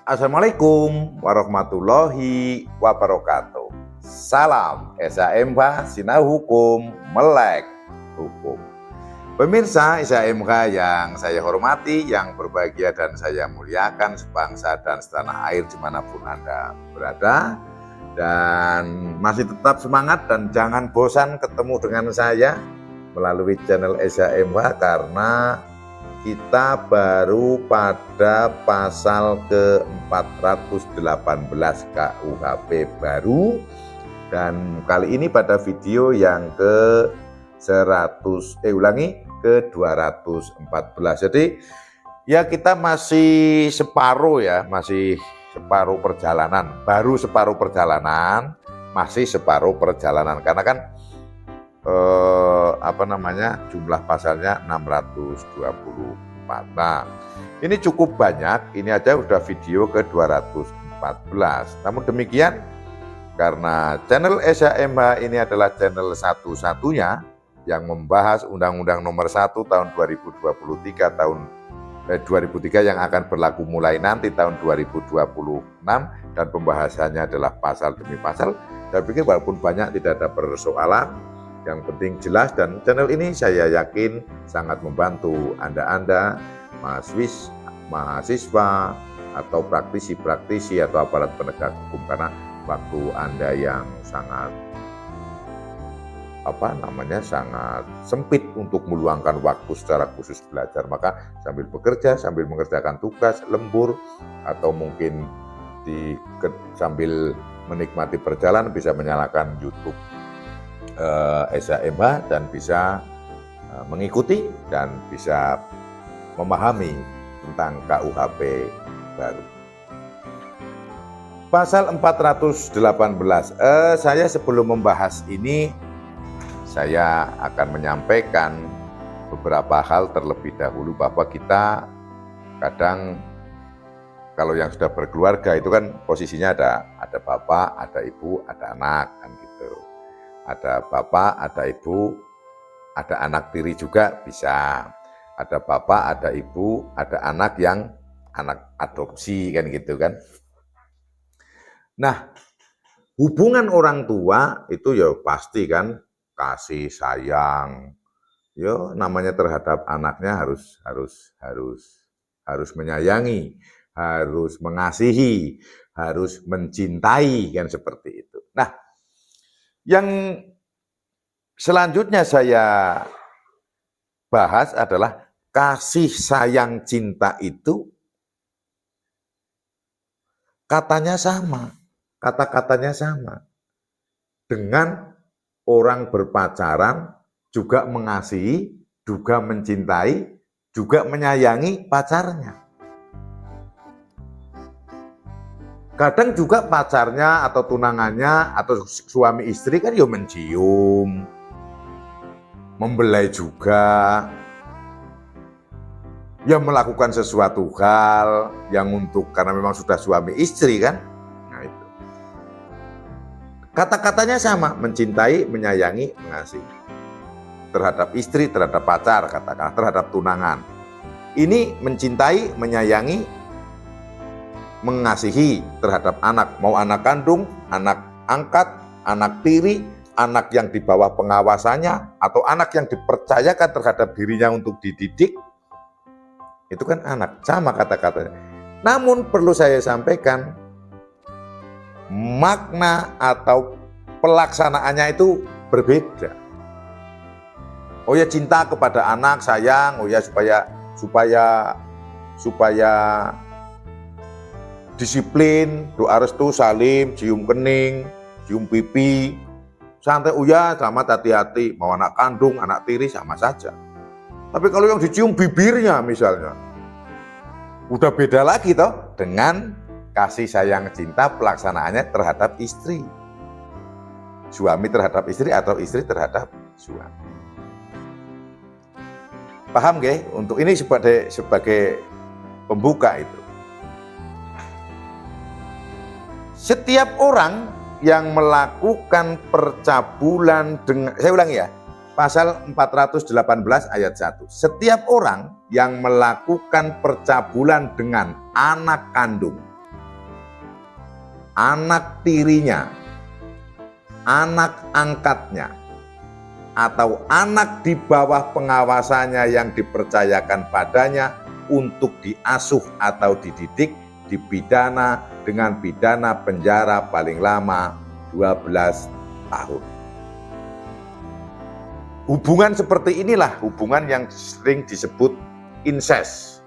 Assalamualaikum warahmatullahi wabarakatuh. Salam SHMK Sinau Hukum Melek Hukum. Pemirsa SHMK yang saya hormati, yang berbahagia dan saya muliakan, sebangsa dan setanah air dimanapun Anda berada, dan masih tetap semangat dan jangan bosan ketemu dengan saya melalui channel SHMK, karena kita baru pada pasal ke-418 KUHP baru, dan kali ini pada video yang ke-214. Jadi ya kita masih separuh perjalanan, baru separuh perjalanan, masih separuh perjalanan, karena kan jumlah pasalnya 624. Nah, ini cukup banyak, ini aja udah video ke-214. Namun demikian, karena channel SHMH ini adalah channel satu-satunya yang membahas Undang-Undang Nomor 1 tahun 2003 yang akan berlaku mulai nanti tahun 2026, dan pembahasannya adalah pasal demi pasal. Saya pikir walaupun banyak tidak ada persoalan, yang penting jelas, dan channel ini saya yakin sangat membantu Anda, mahasiswa atau praktisi-praktisi atau aparat penegak hukum, karena waktu Anda yang sangat sangat sempit untuk meluangkan waktu secara khusus belajar, maka sambil bekerja, sambil mengerjakan tugas lembur, atau mungkin sambil menikmati perjalanan bisa menyalakan YouTube SHMH dan bisa mengikuti dan bisa memahami tentang KUHP baru. Pasal 418, saya sebelum membahas ini, saya akan menyampaikan beberapa hal terlebih dahulu, bahwa kita kadang kalau yang sudah berkeluarga itu kan posisinya ada bapak, ada ibu, ada anak, kan gitu. Ada bapak, ada ibu, ada anak tiri juga bisa. Ada bapak, ada ibu, ada anak yang anak adopsi, kan gitu kan. Nah, hubungan orang tua itu ya pasti kan kasih sayang. Ya namanya terhadap anaknya harus menyayangi, harus mengasihi, harus mencintai, kan seperti itu. Nah, yang selanjutnya saya bahas adalah kasih sayang cinta itu kata-katanya sama dengan orang berpacaran, juga mengasihi, juga mencintai, juga menyayangi pacarnya. Kadang juga pacarnya atau tunangannya atau suami istri kan ya mencium, membelai juga, ya melakukan sesuatu hal yang karena memang sudah suami istri kan. Nah itu. Kata-katanya sama, mencintai, menyayangi, mengasihi. Terhadap istri, terhadap pacar, katakanlah terhadap tunangan. Ini mencintai, menyayangi, mengasihi terhadap anak, mau anak kandung, anak angkat, anak tiri, anak yang di bawah pengawasannya, atau anak yang dipercayakan terhadap dirinya untuk dididik, itu kan anak, sama kata-katanya. Namun perlu saya sampaikan, makna atau pelaksanaannya itu berbeda. Oh ya, cinta kepada anak, sayang, oh ya supaya disiplin, doa restu, salim, cium kening, cium pipi, santai, uya, selamat, hati-hati. Mau anak kandung, anak tiri, sama saja. Tapi kalau yang dicium bibirnya misalnya, udah beda lagi toh dengan kasih sayang cinta pelaksanaannya terhadap istri. Suami terhadap istri atau istri terhadap suami. Paham nggih? Untuk ini sebagai pembuka itu. Setiap orang yang melakukan percabulan dengan, saya ulangi ya, pasal 418 ayat 1. Setiap orang yang melakukan percabulan dengan anak kandung anak tirinya, anak angkatnya, atau anak di bawah pengawasannya yang dipercayakan padanya untuk diasuh atau dididik, dipidana dengan pidana penjara paling lama 12 tahun. Hubungan seperti inilah hubungan yang sering disebut incest.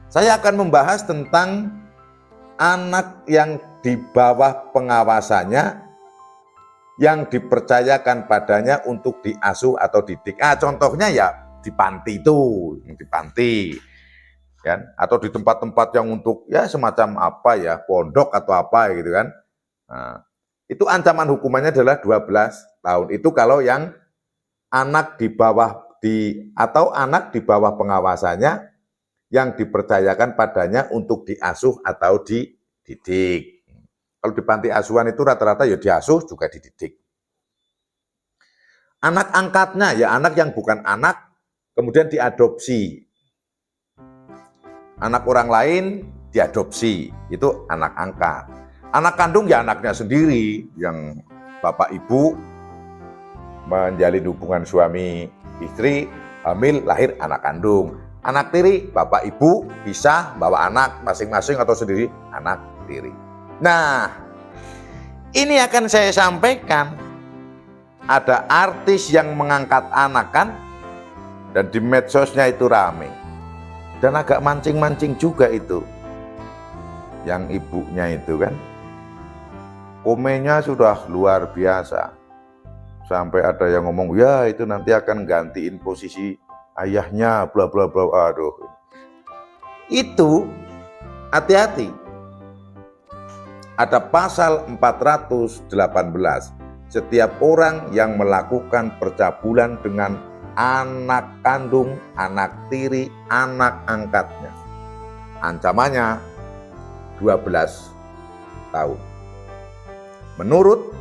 Saya akan membahas tentang anak yang di bawah pengawasannya yang dipercayakan padanya untuk diasuh atau dididik. Contohnya ya di panti itu, di panti, kan? Atau di tempat-tempat yang untuk ya semacam apa ya, pondok atau apa gitu kan. Nah, itu ancaman hukumannya adalah 12 tahun. Itu kalau yang anak di bawah atau anak di bawah pengawasannya yang dipercayakan padanya untuk diasuh atau dididik. Kalau di panti asuhan itu rata-rata ya diasuh juga dididik. Anak angkatnya ya anak yang bukan anak kemudian diadopsi. Anak orang lain diadopsi, itu anak angkat. Anak kandung ya anaknya sendiri yang bapak ibu menjalin hubungan suami istri, hamil, lahir anak kandung. Anak tiri, bapak ibu bisa bawa anak masing-masing atau sendiri anak tiri. Nah, ini akan saya sampaikan. Ada artis yang mengangkat anak kan, dan di medsosnya itu rame. Dan agak mancing-mancing juga itu. Yang ibunya itu kan, komennya sudah luar biasa. Sampai ada yang ngomong, ya itu nanti akan gantiin posisi ayahnya, bla bla bla. Aduh. Itu hati-hati. Ada pasal 418. Setiap orang yang melakukan percabulan dengan anak kandung, anak tiri, anak angkatnya, ancamannya 12 tahun. Menurut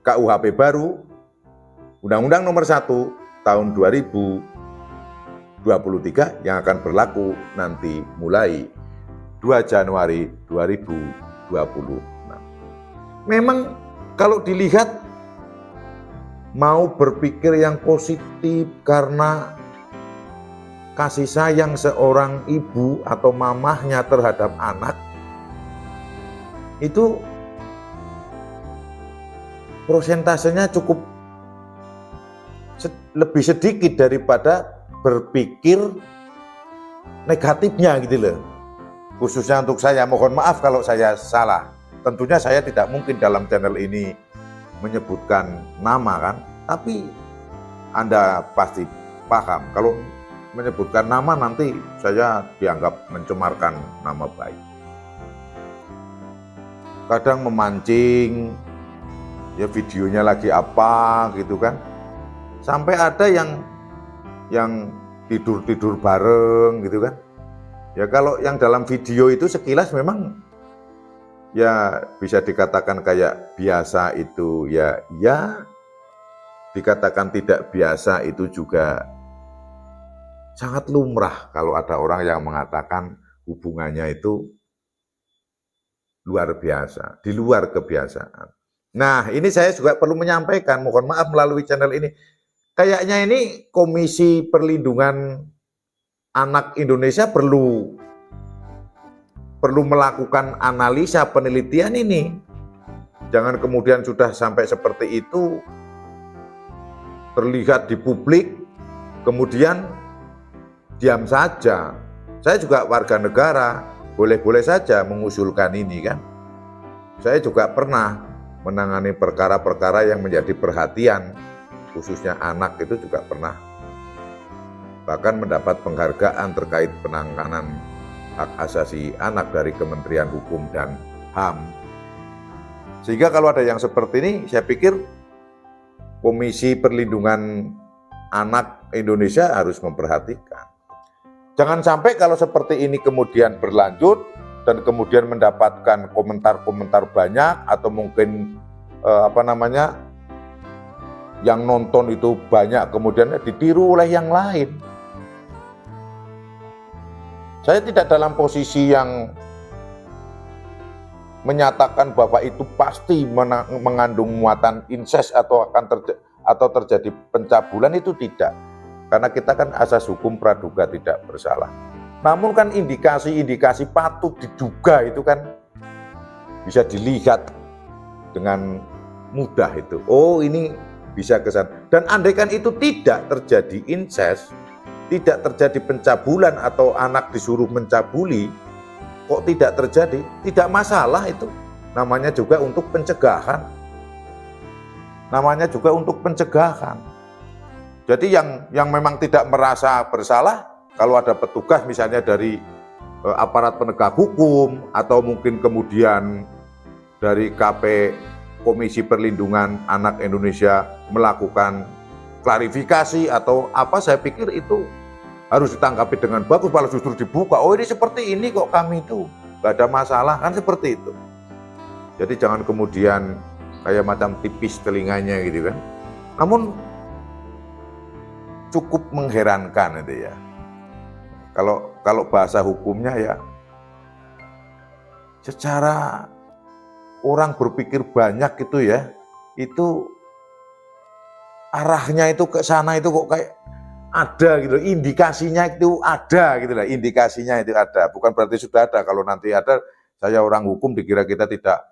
KUHP baru, Undang-Undang Nomor 1 Tahun 2023 yang akan berlaku nanti mulai 2 Januari 2026. Memang kalau dilihat mau berpikir yang positif karena kasih sayang seorang ibu atau mamahnya terhadap anak, itu prosentasenya cukup lebih sedikit daripada berpikir negatifnya gitu loh. Khususnya untuk saya, mohon maaf kalau saya salah. Tentunya saya tidak mungkin dalam channel ini menyebutkan nama kan, tapi Anda pasti paham kalau menyebutkan nama nanti saya dianggap mencemarkan nama baik. Kadang memancing, ya videonya lagi apa gitu kan. Sampai ada yang tidur-tidur bareng gitu kan. Ya kalau yang dalam video itu sekilas memang ya bisa dikatakan kayak biasa itu ya dikatakan tidak biasa itu juga sangat lumrah kalau ada orang yang mengatakan hubungannya itu luar biasa, di luar kebiasaan. Nah, ini saya juga perlu menyampaikan, mohon maaf melalui channel ini. Kayaknya ini Komisi Perlindungan Anak Indonesia perlu melakukan analisa penelitian ini. Jangan kemudian sudah sampai seperti itu, terlihat di publik, kemudian diam saja. Saya juga warga negara, boleh-boleh saja mengusulkan ini kan. Saya juga pernah menangani perkara-perkara yang menjadi perhatian, khususnya anak itu juga pernah. Bahkan mendapat penghargaan terkait penanganan hak asasi anak dari Kementerian Hukum dan HAM. Sehingga kalau ada yang seperti ini, saya pikir Komisi Perlindungan Anak Indonesia harus memperhatikan. Jangan sampai kalau seperti ini kemudian berlanjut dan kemudian mendapatkan komentar-komentar banyak atau mungkin yang nonton itu banyak kemudian ditiru oleh yang lain. Saya tidak dalam posisi yang menyatakan bahwa itu pasti mengandung muatan insest atau terjadi pencabulan, itu tidak. Karena kita kan asas hukum praduga tidak bersalah. Namun kan indikasi-indikasi patut diduga itu kan bisa dilihat dengan mudah itu. Oh, ini bisa kesan. Dan andaikan itu tidak terjadi insest, tidak terjadi pencabulan atau anak disuruh mencabuli, kok tidak terjadi? Tidak masalah itu. Namanya juga untuk pencegahan. Namanya juga untuk pencegahan. Jadi yang memang tidak merasa bersalah, kalau ada petugas misalnya dari aparat penegak hukum atau mungkin kemudian dari KP Komisi Perlindungan Anak Indonesia melakukan klarifikasi atau apa, saya pikir itu harus ditanggapi dengan bagus. Malah justru dibuka, oh ini seperti ini kok, kami itu gak ada masalah, kan seperti itu. Jadi jangan kemudian kayak macam tipis telinganya gitu kan. Namun cukup mengherankan itu ya. Kalau bahasa hukumnya ya, secara orang berpikir banyak itu ya, itu arahnya itu ke sana itu kok kayak ada gitu, indikasinya itu ada gitu lah, indikasinya itu ada. Bukan berarti sudah ada. Kalau nanti ada, saya orang hukum dikira kita tidak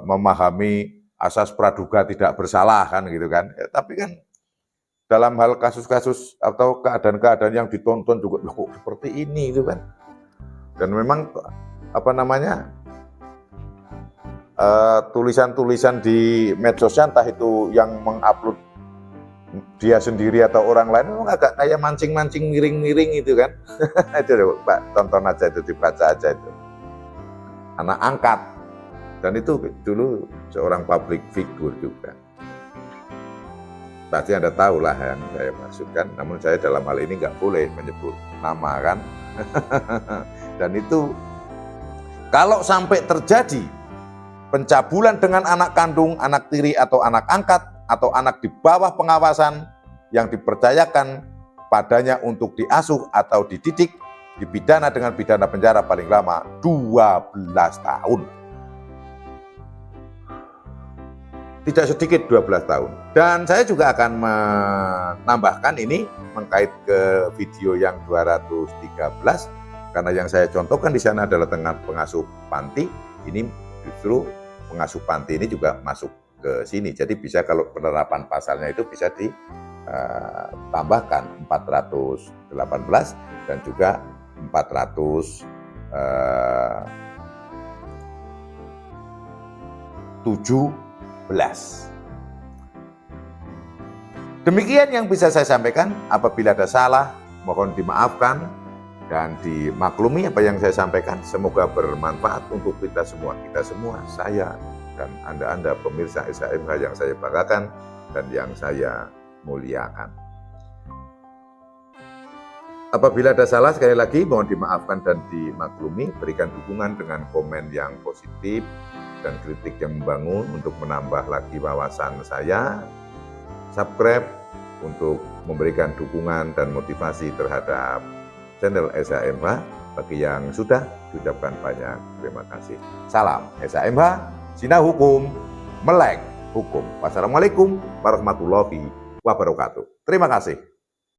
memahami asas praduga tidak bersalah kan gitu kan. Ya, tapi kan dalam hal kasus-kasus atau keadaan-keadaan yang ditonton juga kok seperti ini itu kan. Dan memang apa namanya, tulisan-tulisan di medsosnya, entah itu yang mengupload dia sendiri atau orang lain, memang agak kayak mancing-mancing miring-miring itu kan. Itu Pak, tonton aja itu, dibaca aja itu. Anak angkat. Dan itu dulu seorang public figure juga. Pasti Anda tahu lah yang saya maksudkan, namun saya dalam hal ini nggak boleh menyebut nama kan. Dan itu kalau sampai terjadi pencabulan dengan anak kandung, anak tiri atau anak angkat, atau anak di bawah pengawasan yang dipercayakan padanya untuk diasuh atau dididik, dipidana dengan pidana penjara paling lama 12 tahun. Tidak sedikit 12 tahun. Dan saya juga akan menambahkan ini mengkait ke video yang 213, karena yang saya contohkan di sana adalah tentang pengasuh panti. Ini justru pengasuh panti ini juga masuk ke sini. Jadi bisa, kalau penerapan pasalnya itu bisa ditambahkan 418 dan juga 417. Demikian yang bisa saya sampaikan. Apabila ada salah, mohon dimaafkan dan dimaklumi apa yang saya sampaikan. Semoga bermanfaat untuk kita semua, saya dan Anda pemirsa SHMH yang saya banggakan dan yang saya muliakan. Apabila ada salah, sekali lagi mohon dimaafkan dan dimaklumi. Berikan dukungan dengan komen yang positif dan kritik yang membangun untuk menambah lagi wawasan saya. Subscribe untuk memberikan dukungan dan motivasi terhadap channel SHMH. Bagi yang sudah, diucapkan banyak terima kasih. Salam SHMH, Sinau Hukum, Melek Hukum. Wassalamualaikum warahmatullahi wabarakatuh. Terima kasih.